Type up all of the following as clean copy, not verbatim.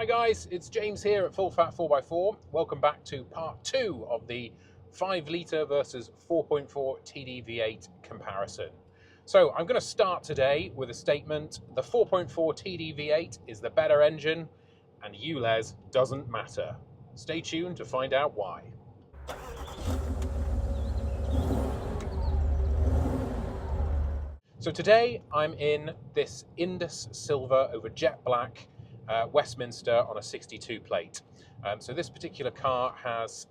Hi guys, it's James here at Full Fat 4x4. Welcome back to part 2 of the 5 litre versus 4.4 TDV8 comparison. So I'm going to start today with a statement: the 4.4 TDV8 is the better engine and ULEZ doesn't matter. Stay tuned to find out why. So today I'm in this Indus Silver over jet black Westminster on a 62 plate. So this particular car has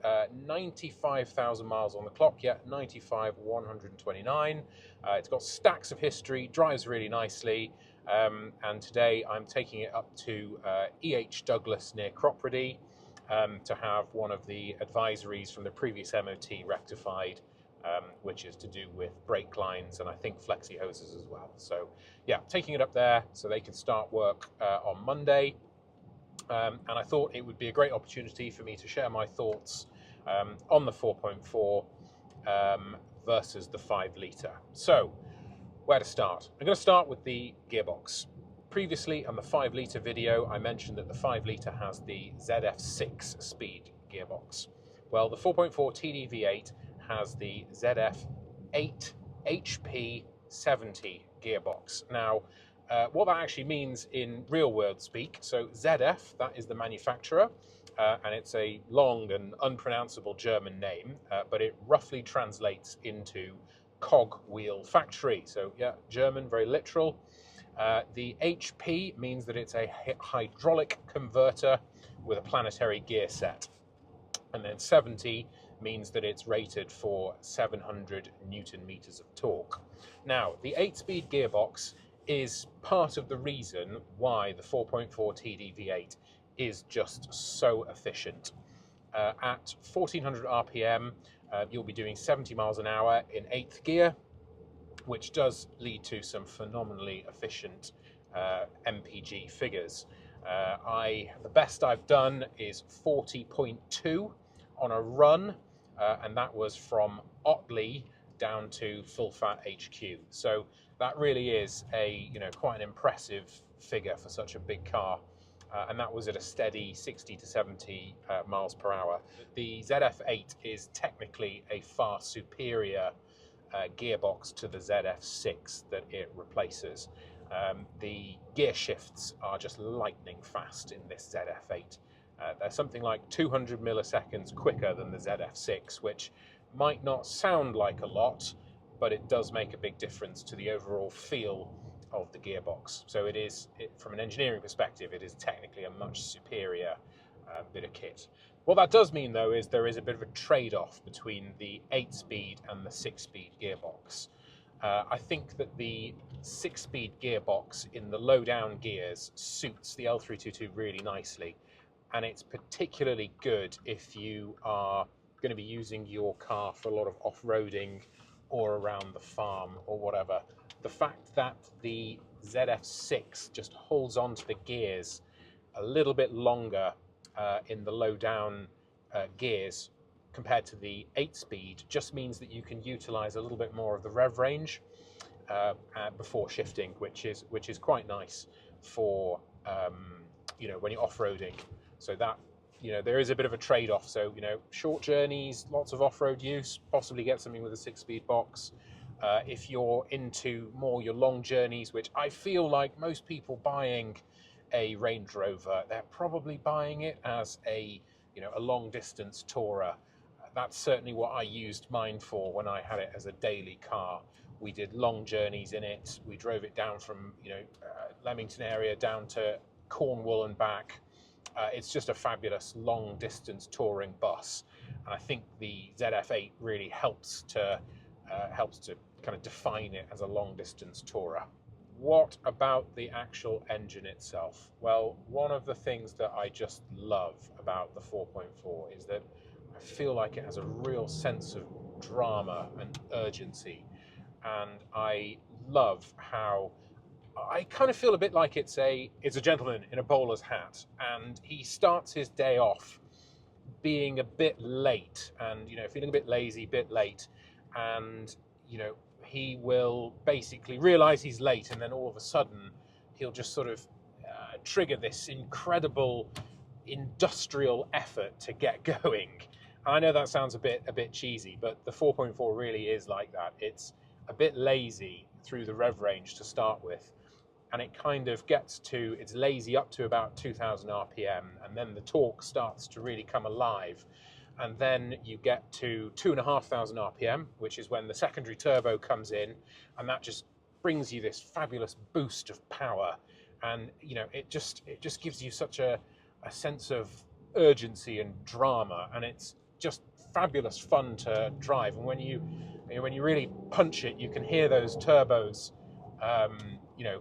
95,000 miles on the clock, yeah, 95,129. It's got stacks of history, drives really nicely, and today I'm taking it up to E.H. Douglas near Cropredy to have one of the advisories from the previous MOT rectified, which is to do with brake lines and I think flexi hoses as well. So yeah, taking it up there so they can start work on Monday. And I thought it would be a great opportunity for me to share my thoughts on the 4.4 versus the 5 litre. So where to start? I'm going to start with the gearbox. Previously on the 5 litre video, I mentioned that the 5 litre has the ZF6 speed gearbox. Well, the 4.4 TDV8 has the ZF8 HP70 gearbox. Now, what that actually means in real world speak, so ZF, that is the manufacturer, and it's a long and unpronounceable German name, but it roughly translates into cog wheel factory. So yeah, German, very literal. The HP means that it's a hydraulic converter with a planetary gear set. And then 70 means that it's rated for 700 Newton meters of torque. Now, the 8-speed gearbox is part of the reason why the 4.4 TDV8 is just so efficient. At 1400 RPM, you'll be doing 70 miles an hour in 8th gear, which does lead to some phenomenally efficient MPG figures. The best I've done is 40.2 on a run, and that was from Otley down to Full Fat HQ. So that really is quite an impressive figure for such a big car, and that was at a steady 60 to 70 miles per hour. The ZF8 is technically a far superior gearbox to the ZF6 that it replaces. The gear shifts are just lightning fast in this ZF8. They're something like 200 milliseconds quicker than the ZF6, which might not sound like a lot, but it does make a big difference to the overall feel of the gearbox. So from an engineering perspective, it is technically a much superior bit of kit. What that does mean, though, is there is a bit of a trade-off between the 8-speed and the 6-speed gearbox. I think that the 6-speed gearbox in the low-down gears suits the L322 really nicely, and it's particularly good if you are going to be using your car for a lot of off-roading or around the farm or whatever. The fact that the ZF6 just holds on to the gears a little bit longer in the low-down gears compared to the 8-speed just means that you can utilize a little bit more of the rev range before shifting, which is quite nice for when you're off-roading. So that there is a bit of a trade-off. So short journeys, lots of off-road use, possibly get something with a 6-speed box. If you're into more your long journeys, which I feel like most people buying a Range Rover, they're probably buying it as a long distance tourer. That's certainly what I used mine for when I had it as a daily car. We did long journeys in it. We drove it down from Leamington area down to Cornwall and back. It's just a fabulous long distance touring bus, and I think the ZF8 really helps to kind of define it as a long distance tourer. What about the actual engine itself? Well, one of the things that I just love about the 4.4 is that I feel like it has a real sense of drama and urgency, and I love how I kind of feel a bit like it's a gentleman in a bowler's hat, and he starts his day off being a bit late and feeling a bit lazy, bit late, and he will basically realize he's late, and then all of a sudden he'll just sort of trigger this incredible industrial effort to get going. And I know that sounds a bit cheesy, but the 4.4 really is like that. It's a bit lazy through the rev range to start with, and it kind of it's lazy up to about 2000 RPM, and then the torque starts to really come alive. And then you get to 2500 RPM, which is when the secondary turbo comes in, and that just brings you this fabulous boost of power. And it just gives you such a sense of urgency and drama, and it's just fabulous fun to drive. And when you really punch it, you can hear those turbos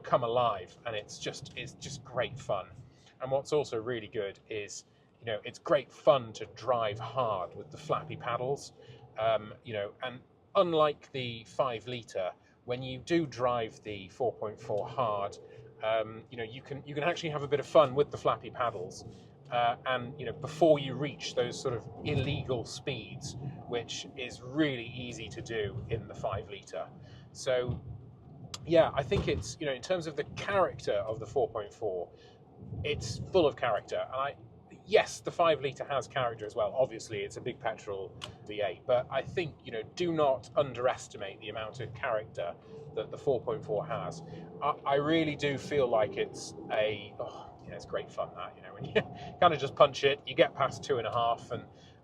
come alive, and it's just great fun. And what's also really good is it's great fun to drive hard with the flappy paddles, and unlike the 5 litre, when you do drive the 4.4 hard, you can actually have a bit of fun with the flappy paddles, and before you reach those sort of illegal speeds, which is really easy to do in the 5 litre. So yeah, I think it's in terms of the character of the 4.4, it's full of character. And yes, the 5 litre has character as well. Obviously, it's a big petrol V8, but I think do not underestimate the amount of character that the 4.4 has. I really do feel like it's it's great fun that when you kind of just punch it, you get past 2.5,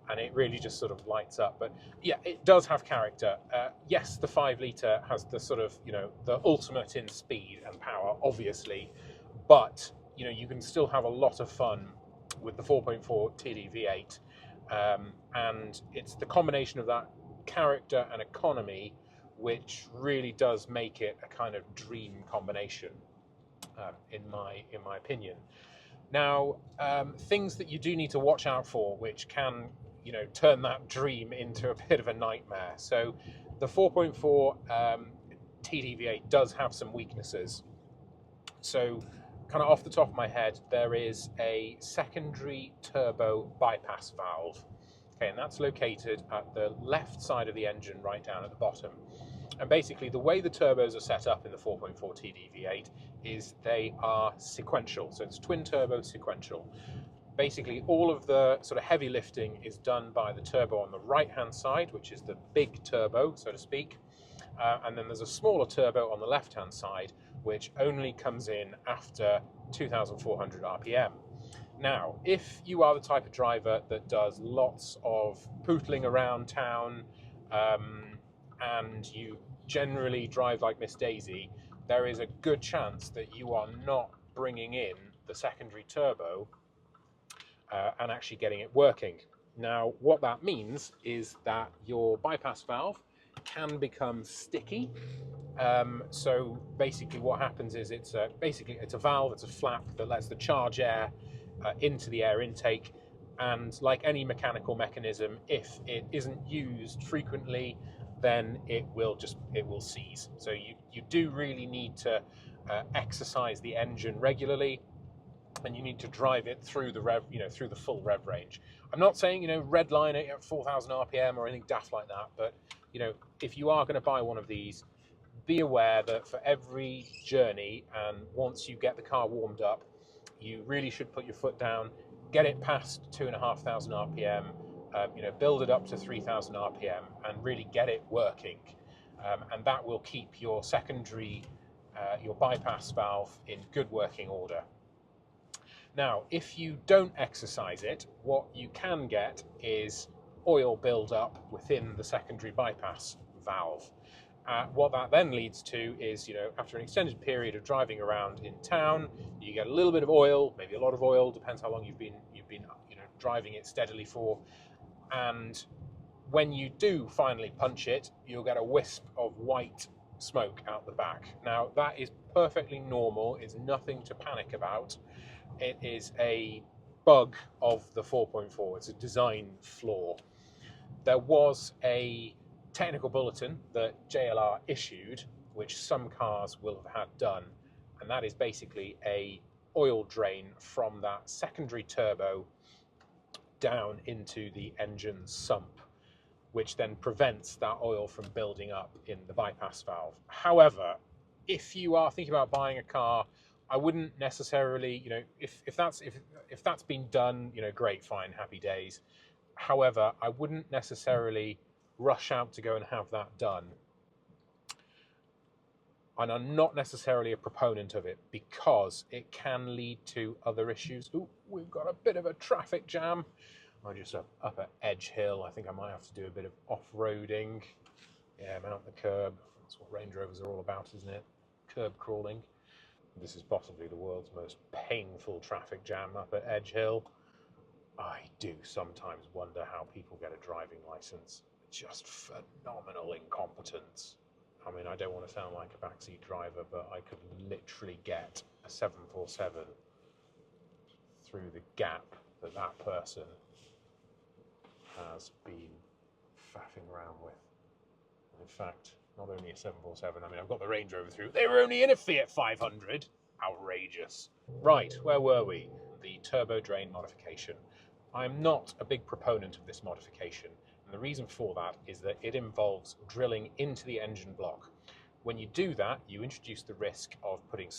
and it really just sort of lights up. But yeah, it does have character. Yes, the 5 litre has the sort of the ultimate in speed and power, obviously, but you can still have a lot of fun with the 4.4 TDV8, and it's the combination of that character and economy which really does make it a kind of dream combination, in my opinion. Now, things that you do need to watch out for, which can turn that dream into a bit of a nightmare. So the 4.4 TDV8 does have some weaknesses. So kind of off the top of my head, there is a secondary turbo bypass valve. Okay, and that's located at the left side of the engine, right down at the bottom. And basically, the way the turbos are set up in the 4.4 TDV8 is they are sequential. So it's twin turbo sequential. Basically, all of the sort of heavy lifting is done by the turbo on the right-hand side, which is the big turbo, so to speak. And then there's a smaller turbo on the left-hand side, which only comes in after 2,400 RPM. Now, if you are the type of driver that does lots of pootling around town, and you generally drive like Miss Daisy, there is a good chance that you are not bringing in the secondary turbo and actually getting it working. Now, what that means is that your bypass valve can become sticky. So basically what happens is it's a valve, it's a flap that lets the charge air into the air intake, and like any mechanical mechanism, if it isn't used frequently, then it will seize. So you do really need to exercise the engine regularly, and you need to drive it through the through the full rev range. I'm not saying redline it at 4,000 RPM or anything daft like that, but if you are going to buy one of these, be aware that for every journey, and once you get the car warmed up, you really should put your foot down, get it past 2,500 RPM, build it up to 3,000 RPM, and really get it working. And that will keep your secondary, your bypass valve in good working order. Now, if you don't exercise it, what you can get is oil build-up within the secondary bypass valve. What that then leads to is, after an extended period of driving around in town, you get a little bit of oil, maybe a lot of oil, depends how long you've been driving it steadily for. And when you do finally punch it, you'll get a wisp of white smoke out the back. Now, that is perfectly normal. It's nothing to panic about. It is a bug of the 4.4. It's a design flaw. There was a technical bulletin that JLR issued, which some cars will have had done, and that is basically a oil drain from that secondary turbo down into the engine sump, which then prevents that oil from building up in the bypass valve. However, if you are thinking about buying a car I wouldn't necessarily, if that's been done, great, fine, happy days. However, I wouldn't necessarily rush out to go and have that done. And I'm not necessarily a proponent of it because it can lead to other issues. Ooh, we've got a bit of a traffic jam. I'm just up at Edge Hill. I think I might have to do a bit of off-roading. Yeah, mount the curb. That's what Range Rovers are all about, isn't it? Curb crawling. This is possibly the world's most painful traffic jam up at Edge Hill. I do sometimes wonder how people get a driving license. Just phenomenal incompetence. I mean, I don't want to sound like a backseat driver, but I could literally get a 747 through the gap that that person has been faffing around with. And in fact, not only a 747, I mean, I've got the Range Rover through. They were only in a Fiat 500. Outrageous. Right, where were we? The turbo drain modification. I'm not a big proponent of this modification. And the reason for that is that it involves drilling into the engine block. When you do that, you introduce the risk of putting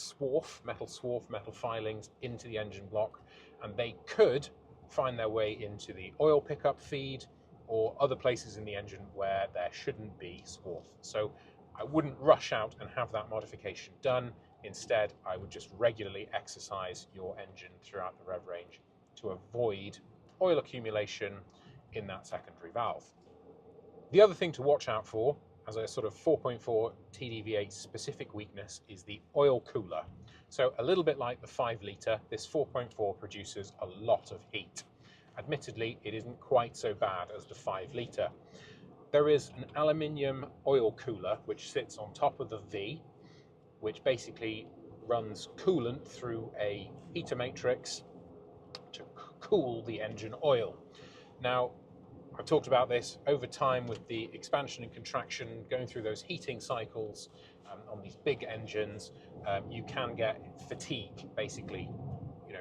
metal filings into the engine block, and they could find their way into the oil pickup feed or other places in the engine where there shouldn't be swarf. So I wouldn't rush out and have that modification done. Instead, I would just regularly exercise your engine throughout the rev range to avoid oil accumulation in that secondary valve. The other thing to watch out for as a sort of 4.4 TDV8 specific weakness is the oil cooler. So a little bit like the 5 litre, this 4.4 produces a lot of heat. Admittedly, it isn't quite so bad as the 5 litre. There is an aluminium oil cooler which sits on top of the V, which basically runs coolant through a heater matrix to cool the engine oil. Now, I've talked about this over time with the expansion and contraction, going through those heating cycles on these big engines. You can get fatigue, basically,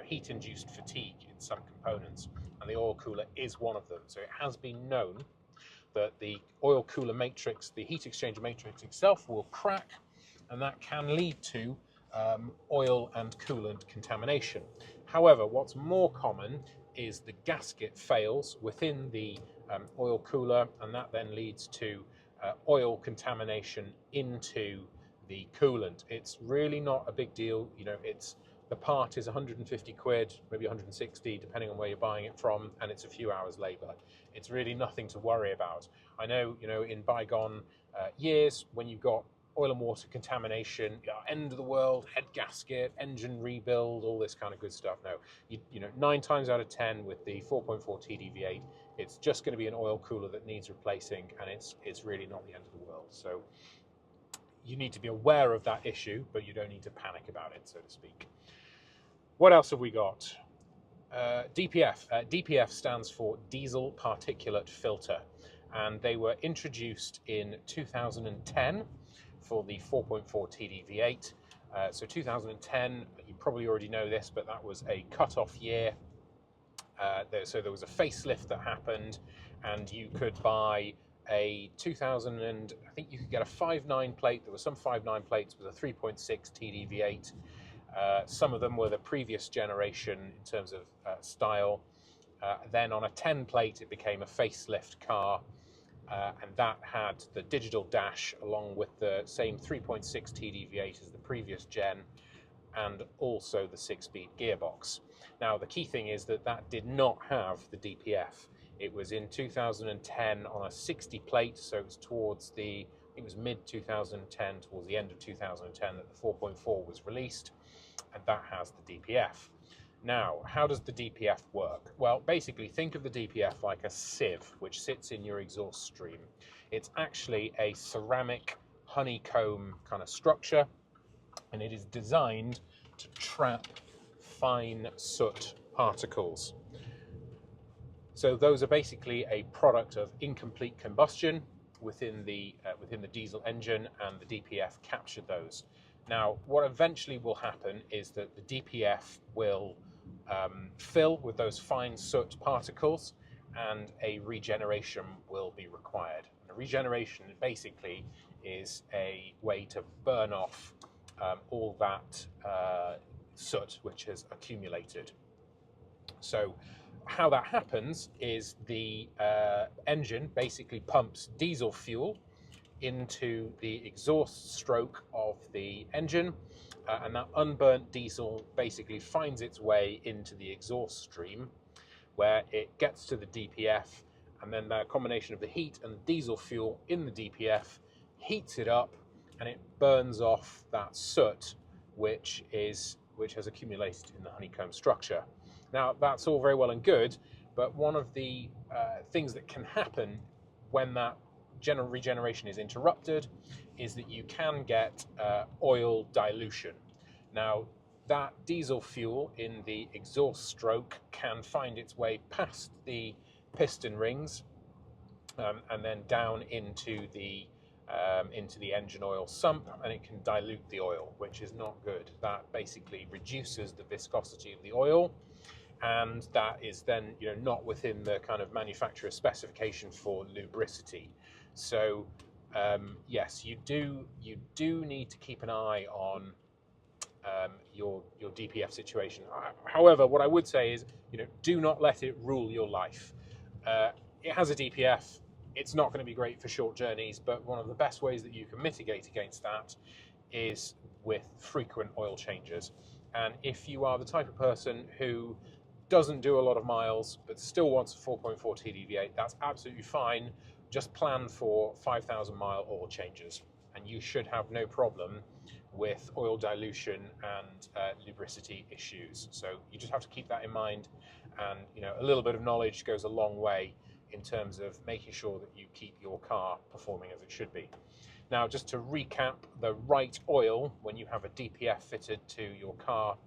heat-induced fatigue in some components, and the oil cooler is one of them. So it has been known that the oil cooler matrix, the heat exchanger matrix itself, will crack, and that can lead to oil and coolant contamination. However, what's more common is the gasket fails within the oil cooler, and that then leads to oil contamination into the coolant. It's really not a big deal. The part is 150 quid, maybe 160, depending on where you're buying it from, and it's a few hours labor. It's really nothing to worry about. I know, in bygone years, when you've got oil and water contamination, end of the world, head gasket, engine rebuild, all this kind of good stuff. No, 9 times out of 10 with the 4.4 TDV8, it's just going to be an oil cooler that needs replacing, and it's really not the end of the world. So you need to be aware of that issue, but you don't need to panic about it, so to speak. What else have we got? DPF. DPF stands for Diesel Particulate Filter, and they were introduced in 2010 for the 4.4 TDV8. So 2010, you probably already know this, but that was a cut-off year. So there was a facelift that happened, and you could buy a 2000, and I think you could get a 5.9 plate. There were some 5.9 plates with a 3.6 TDV8. Some of them were the previous generation in terms of style. Then on a 10 plate, it became a facelift car. And that had the digital dash along with the same 3.6 TDV8 as the previous gen, and also the 6-speed gearbox. Now, the key thing is that did not have the DPF. It was in 2010 on a 60 plate, so it was towards I think it was mid-2010, towards the end of 2010, that the 4.4 was released, and that has the DPF. Now, how does the DPF work? Well, basically, think of the DPF like a sieve which sits in your exhaust stream. It's actually a ceramic honeycomb kind of structure, and it is designed to trap fine soot particles. So those are basically a product of incomplete combustion within the diesel engine, and the DPF captured those. Now, what eventually will happen is that the DPF will fill with those fine soot particles, and a regeneration will be required. And a regeneration basically is a way to burn off all that soot which has accumulated. So how that happens is the engine basically pumps diesel fuel into the exhaust stroke of the engine, and that unburnt diesel basically finds its way into the exhaust stream, where it gets to the DPF, and then the combination of the heat and diesel fuel in the DPF heats it up, and it burns off that soot which has accumulated in the honeycomb structure. Now, that's all very well and good, but one of the things that can happen when that regeneration is interrupted is that you can get oil dilution. Now, that diesel fuel in the exhaust stroke can find its way past the piston rings and then down into the engine oil sump, and it can dilute the oil, which is not good. That basically reduces the viscosity of the oil, and that is then not within the kind of manufacturer specification for lubricity. So yes, you do need to keep an eye on your DPF situation. However, what I would say is, do not let it rule your life. It has a DPF. It's not going to be great for short journeys, but one of the best ways that you can mitigate against that is with frequent oil changes. And if you are the type of person who doesn't do a lot of miles but still wants a 4.4 TDV8, that's absolutely fine. Just plan for 5,000-mile oil changes, and you should have no problem with oil dilution and lubricity issues. So you just have to keep that in mind, and a little bit of knowledge goes a long way in terms of making sure that you keep your car performing as it should be. Now, just to recap, the right oil when you have a DPF fitted to your car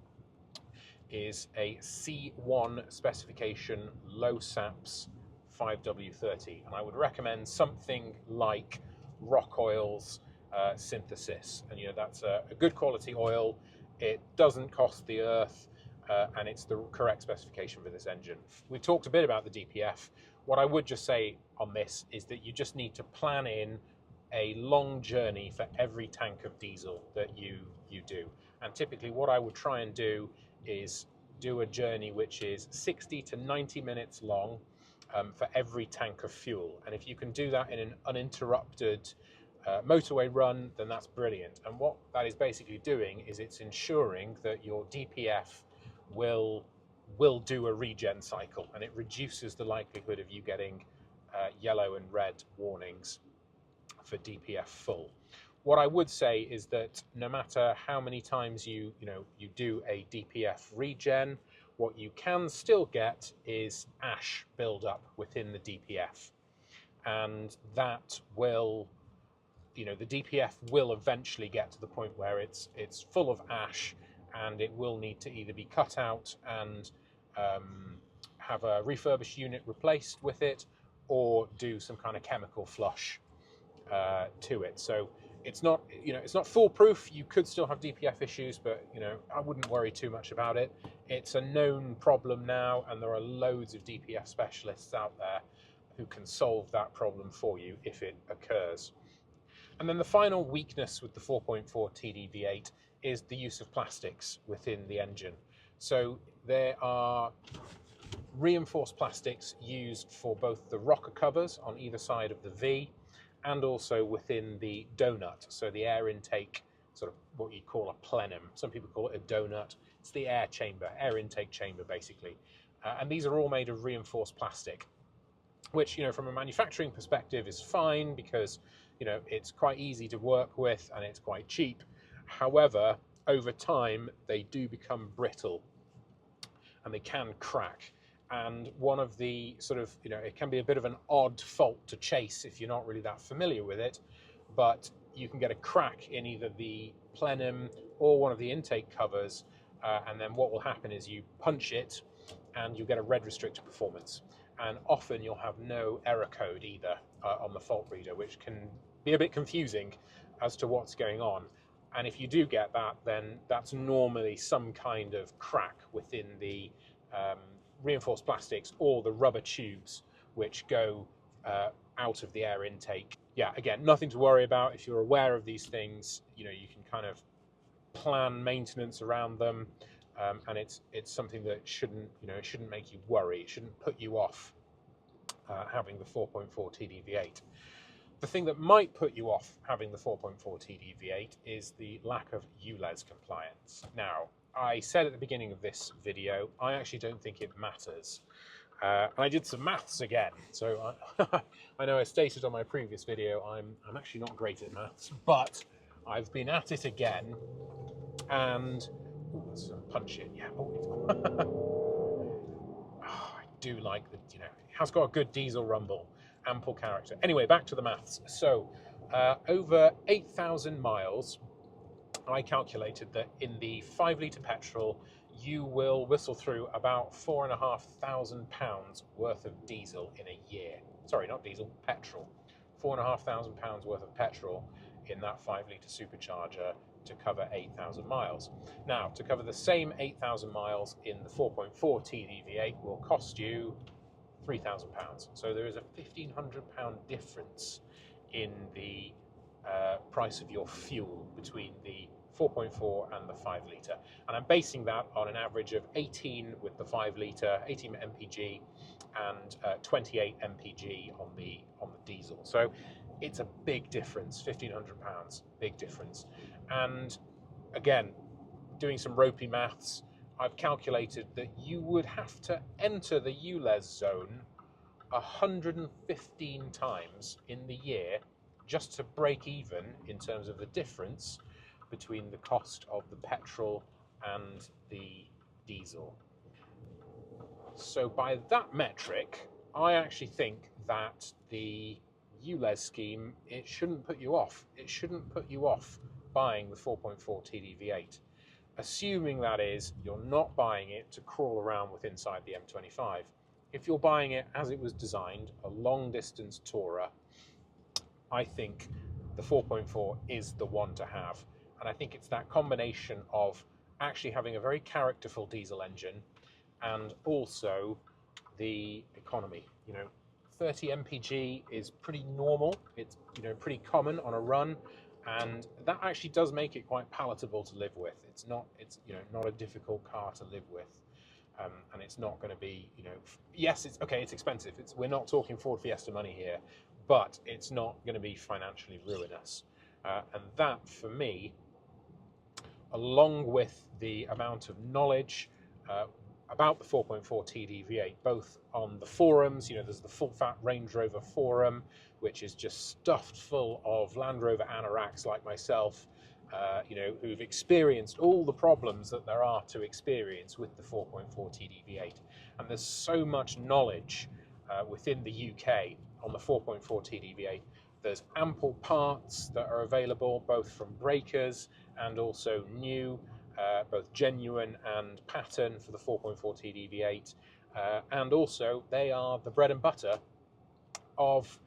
is a C1 specification low SAPS 5W30, and I would recommend something like Rock Oil's Synthesis, and that's a good quality oil. It doesn't cost the earth, and it's the correct specification for this engine. We talked a bit about the DPF. What I would just say on this is that you just need to plan in a long journey for every tank of diesel that you do. And typically what I would try and do is do a journey which is 60 to 90 minutes long for every tank of fuel. And if you can do that in an uninterrupted motorway run, then that's brilliant. And what that is basically doing is it's ensuring that your DPF will do a regen cycle, and it reduces the likelihood of you getting yellow and red warnings for DPF full. What I would say is that no matter how many times you do a DPF regen, what you can still get is ash build-up within the DPF, and that will, the DPF will eventually get to the point where it's full of ash, and it will need to either be cut out and have a refurbished unit replaced with it, or do some kind of chemical flush to it. So it's not foolproof. You could still have DPF issues, but I wouldn't worry too much about it. It's a known problem now, and there are loads of DPF specialists out there who can solve that problem for you if it occurs. And then the final weakness with the 4.4 TDV8 is the use of plastics within the engine. So there are reinforced plastics used for both the rocker covers on either side of the V, and also within the donut, so the air intake, sort of what you call a plenum. Some people call it a donut. It's the air chamber, air intake chamber, basically. And these are all made of reinforced plastic, which, from a manufacturing perspective is fine, because, it's quite easy to work with and it's quite cheap. However, over time, they do become brittle and they can crack. And one of the sort of, it can be a bit of an odd fault to chase if you're not really that familiar with it, but you can get a crack in either the plenum or one of the intake covers, and then what will happen is you punch it and you'll get a red restricted performance. And often you'll have no error code either on the fault reader, which can be a bit confusing as to what's going on. And if you do get that, then that's normally some kind of crack within the reinforced plastics or the rubber tubes which go out of the air intake. Yeah, again, nothing to worry about. If you're aware of these things, you can kind of plan maintenance around them. and it's something that shouldn't, it shouldn't make you worry. It shouldn't put you off having the 4.4 TDV8. The thing that might put you off having the 4.4 TDV8 is the lack of ULEZ compliance. Now, I said at the beginning of this video, I actually don't think it matters. And I did some maths again. So I know I stated on my previous video, I'm actually not great at maths, but I've been at it again. And let's punch it. Yeah. I do like the, it has got a good diesel rumble, ample character. Anyway, back to the maths. So over 8,000 miles, I calculated that in the 5-litre petrol, you will whistle through about £4,500 worth of diesel in a year. Sorry, not diesel, petrol. £4,500 worth of petrol in that 5-litre supercharger to cover 8,000 miles. Now, to cover the same 8,000 miles in the 4.4 TDV8 will cost you £3,000. So there is a £1,500 difference in the price of your fuel between the 4.4 and the 5-litre, and I'm basing that on an average of 18 with the 5-litre, 18 mpg, and 28 mpg on the diesel. So it's a big difference, £1,500, big difference. And again, doing some ropey maths, I've calculated that you would have to enter the ULEZ zone 115 times in the year just to break even in terms of the difference between the cost of the petrol and the diesel. So by that metric, I actually think that the ULEZ scheme, it shouldn't put you off. It shouldn't put you off buying the 4.4 TDV8. Assuming that is, you're not buying it to crawl around with inside the M25. If you're buying it as it was designed, a long distance tourer, I think the 4.4 is the one to have. And I think it's that combination of actually having a very characterful diesel engine and also the economy. 30 mpg is pretty normal. It's pretty common on a run, and that actually does make it quite palatable to live with. It's not a difficult car to live with, and it's not going to be yes, it's okay. It's expensive. We're not talking Ford Fiesta money here, but it's not going to be financially ruinous. And that, for me, along with the amount of knowledge about the 4.4 TDV8, both on the forums, there's the Full Fat Range Rover forum, which is just stuffed full of Land Rover anoraks like myself, who've experienced all the problems that there are to experience with the 4.4 TDV8. And there's so much knowledge within the UK on the 4.4 TDV8. There's ample parts that are available, both from breakers and also new, both genuine and pattern for the 4.4 TDV8. And also, they are the bread and butter of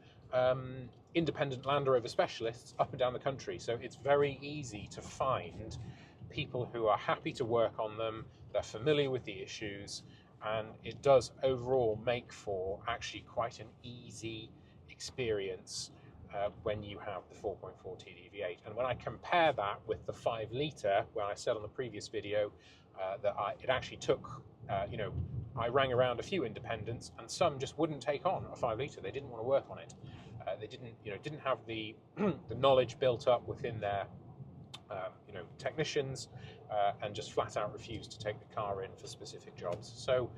independent Land Rover specialists up and down the country. So it's very easy to find people who are happy to work on them, they're familiar with the issues, and it does overall make for actually quite an easy experience when you have the 4.4 TDV8. And when I compare that with the 5-litre, where I said on the previous video that it actually took, I rang around a few independents, and some just wouldn't take on a 5-litre. They didn't want to work on it. They didn't have the the knowledge built up within their technicians, and just flat out refused to take the car in for specific jobs. So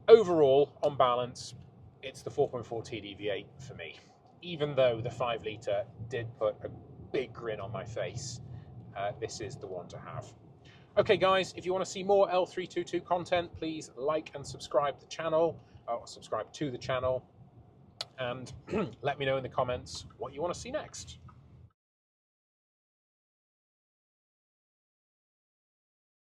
overall, on balance, it's the 4.4 TDV8 for me. Even though the 5-litre did put a big grin on my face, this is the one to have. Okay guys, if you want to see more L322 content, please like and subscribe to the channel, and let me know in the comments what you want to see next.